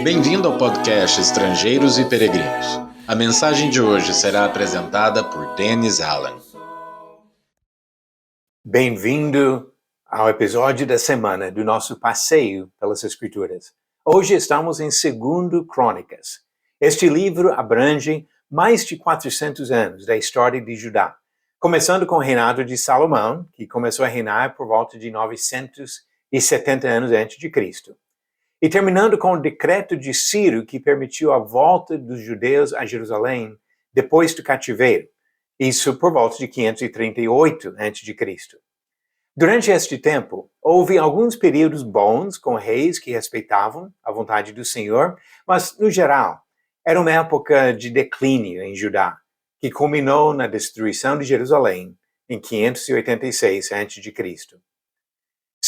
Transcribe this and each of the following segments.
Bem-vindo ao podcast Estrangeiros e Peregrinos. A mensagem de hoje será apresentada por Dennis Allen. Bem-vindo ao episódio da semana do nosso passeio pelas Escrituras. Hoje estamos em 2 Crônicas. Este livro abrange mais de 400 anos da história de Judá, começando com o reinado de Salomão, que começou a reinar por volta de 970 anos antes de Cristo, e terminando com o decreto de Ciro, que permitiu a volta dos judeus a Jerusalém depois do cativeiro, isso por volta de 538 a.C. Durante este tempo, houve alguns períodos bons com reis que respeitavam a vontade do Senhor, mas, no geral, era uma época de declínio em Judá, que culminou na destruição de Jerusalém em 586 a.C.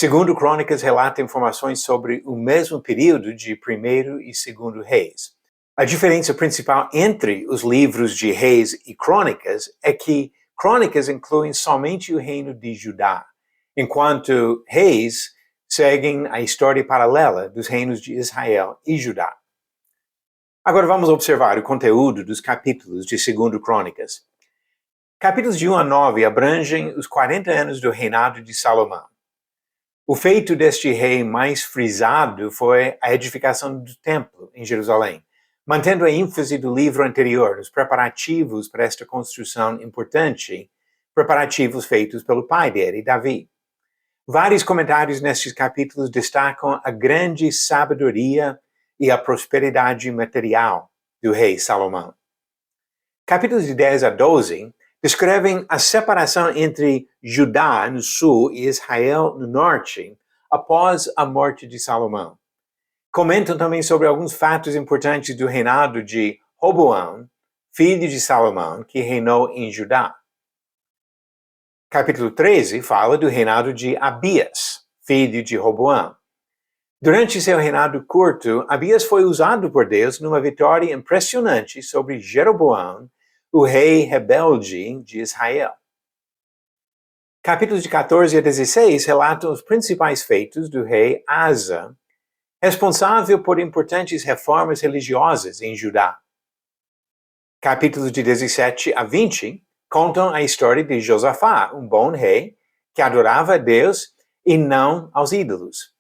Segundo Crônicas relata informações sobre o mesmo período de primeiro e segundo reis. A diferença principal entre os livros de Reis e Crônicas é que Crônicas incluem somente o reino de Judá, enquanto Reis seguem a história paralela dos reinos de Israel e Judá. Agora vamos observar o conteúdo dos capítulos de 2 Crônicas. Capítulos de 1 a 9 abrangem os 40 anos do reinado de Salomão. O feito deste rei mais frisado foi a edificação do templo em Jerusalém, mantendo a ênfase do livro anterior, os preparativos para esta construção importante, preparativos feitos pelo pai dele, Davi. Vários comentários nestes capítulos destacam a grande sabedoria e a prosperidade material do rei Salomão. Capítulos de 10 a 12 descrevem a separação entre Judá no sul e Israel no norte após a morte de Salomão. Comentam também sobre alguns fatos importantes do reinado de Roboão, filho de Salomão, que reinou em Judá. Capítulo 13 fala do reinado de Abias, filho de Roboão. Durante seu reinado curto, Abias foi usado por Deus numa vitória impressionante sobre Jeroboão, o rei rebelde de Israel. Capítulos de 14 a 16 relatam os principais feitos do rei Asa, responsável por importantes reformas religiosas em Judá. Capítulos de 17 a 20 contam a história de Josafá, um bom rei que adorava a Deus e não aos ídolos.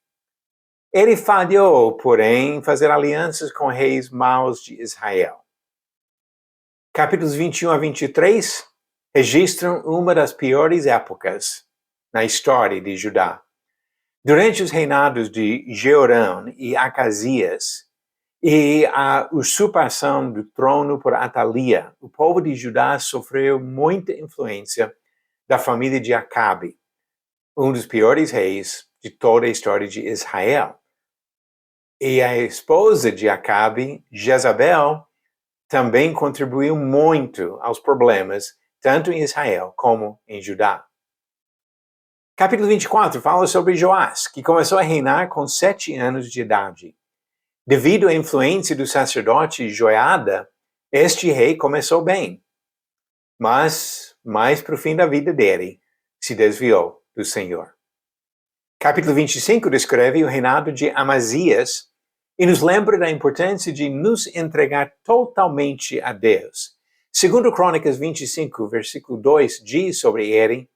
Ele falhou, porém, em fazer alianças com reis maus de Israel. Capítulos 21 a 23 registram uma das piores épocas na história de Judá. Durante os reinados de Jeorão e Acasias e a usurpação do trono por Atalia, o povo de Judá sofreu muita influência da família de Acabe, um dos piores reis de toda a história de Israel. E a esposa de Acabe, Jezabel, também contribuiu muito aos problemas, tanto em Israel como em Judá. Capítulo 24 fala sobre Joás, que começou a reinar com 7 anos de idade. Devido à influência do sacerdote Joiada, este rei começou bem, mas mais para o fim da vida dele, se desviou do Senhor. Capítulo 25 descreve o reinado de Amazias, e nos lembra da importância de nos entregar totalmente a Deus. Segundo Crônicas 25, versículo 2, diz sobre ele: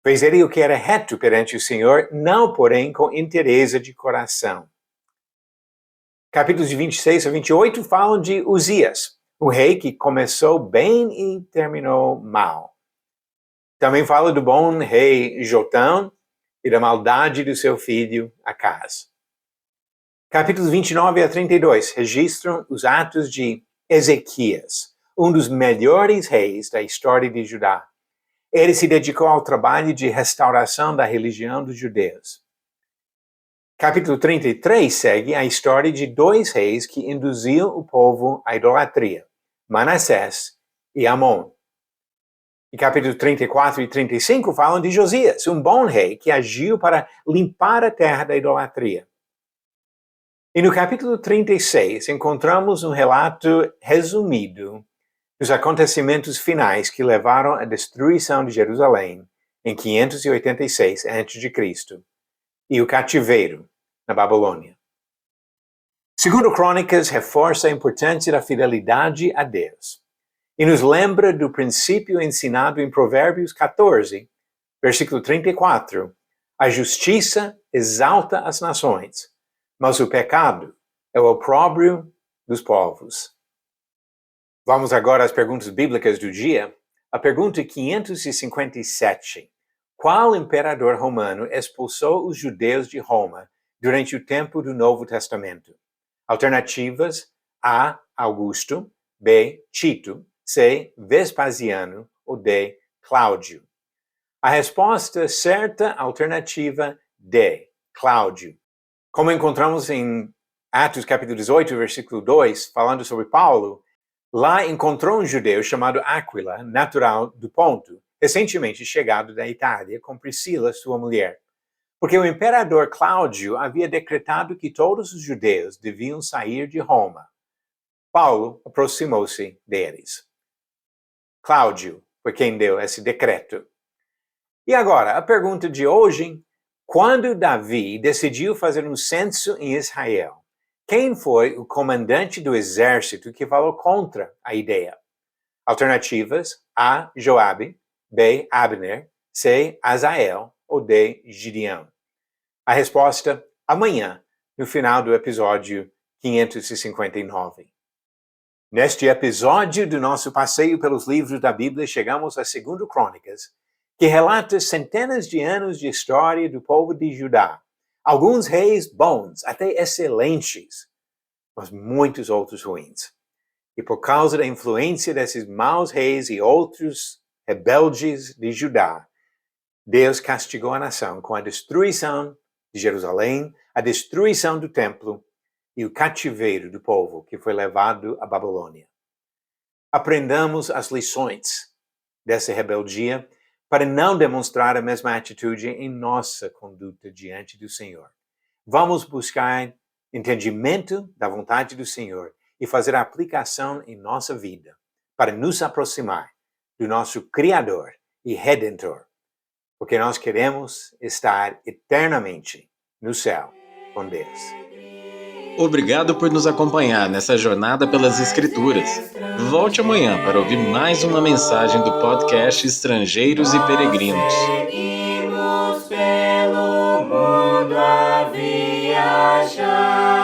fez ele o que era reto perante o Senhor, não porém com interesse de coração. Capítulos de 26 a 28 falam de Uzias, um rei que começou bem e terminou mal. Também fala do bom rei Jotão e da maldade do seu filho Acaz. Capítulos 29 a 32 registram os atos de Ezequias, um dos melhores reis da história de Judá. Ele se dedicou ao trabalho de restauração da religião dos judeus. Capítulo 33 segue a história de 2 reis que induziam o povo à idolatria, Manassés e Amon. E capítulos 34 e 35 falam de Josias, um bom rei que agiu para limpar a terra da idolatria. E no capítulo 36, encontramos um relato resumido dos acontecimentos finais que levaram à destruição de Jerusalém em 586 a.C. e o cativeiro na Babilônia. Segundo Crônicas reforça a importância da fidelidade a Deus e nos lembra do princípio ensinado em Provérbios 14, versículo 34. A justiça exalta as nações, mas o pecado é o opróbrio dos povos. Vamos agora às perguntas bíblicas do dia. A pergunta 557. Qual imperador romano expulsou os judeus de Roma durante o tempo do Novo Testamento? Alternativas: A. Augusto, B. Tito, C. Vespasiano ou D. Cláudio. A resposta certa, alternativa D. Cláudio. Como encontramos em Atos capítulo 18, versículo 2, falando sobre Paulo, lá encontrou um judeu chamado Áquila, natural do Ponto, recentemente chegado da Itália, com Priscila, sua mulher. Porque o imperador Cláudio havia decretado que todos os judeus deviam sair de Roma. Paulo aproximou-se deles. Cláudio foi quem deu esse decreto. E agora, a pergunta de hoje: quando Davi decidiu fazer um censo em Israel, quem foi o comandante do exército que falou contra a ideia? Alternativas: A. Joabe, B. Abner, C. Azael ou D. Gideão. A resposta amanhã, no final do episódio 559. Neste episódio do nosso passeio pelos livros da Bíblia, chegamos a 2 Crônicas, que relata centenas de anos de história do povo de Judá. Alguns reis bons, até excelentes, mas muitos outros ruins. E por causa da influência desses maus reis e outros rebeldes de Judá, Deus castigou a nação com a destruição de Jerusalém, a destruição do templo e o cativeiro do povo que foi levado à Babilônia. Aprendamos as lições dessa rebeldia para não demonstrar a mesma atitude em nossa conduta diante do Senhor. Vamos buscar entendimento da vontade do Senhor e fazer a aplicação em nossa vida para nos aproximar do nosso Criador e Redentor, porque nós queremos estar eternamente no céu com Deus. Obrigado por nos acompanhar nessa jornada pelas Escrituras. Volte amanhã para ouvir mais uma mensagem do podcast Estrangeiros e Peregrinos. Seguimos pelo mundo a viajar.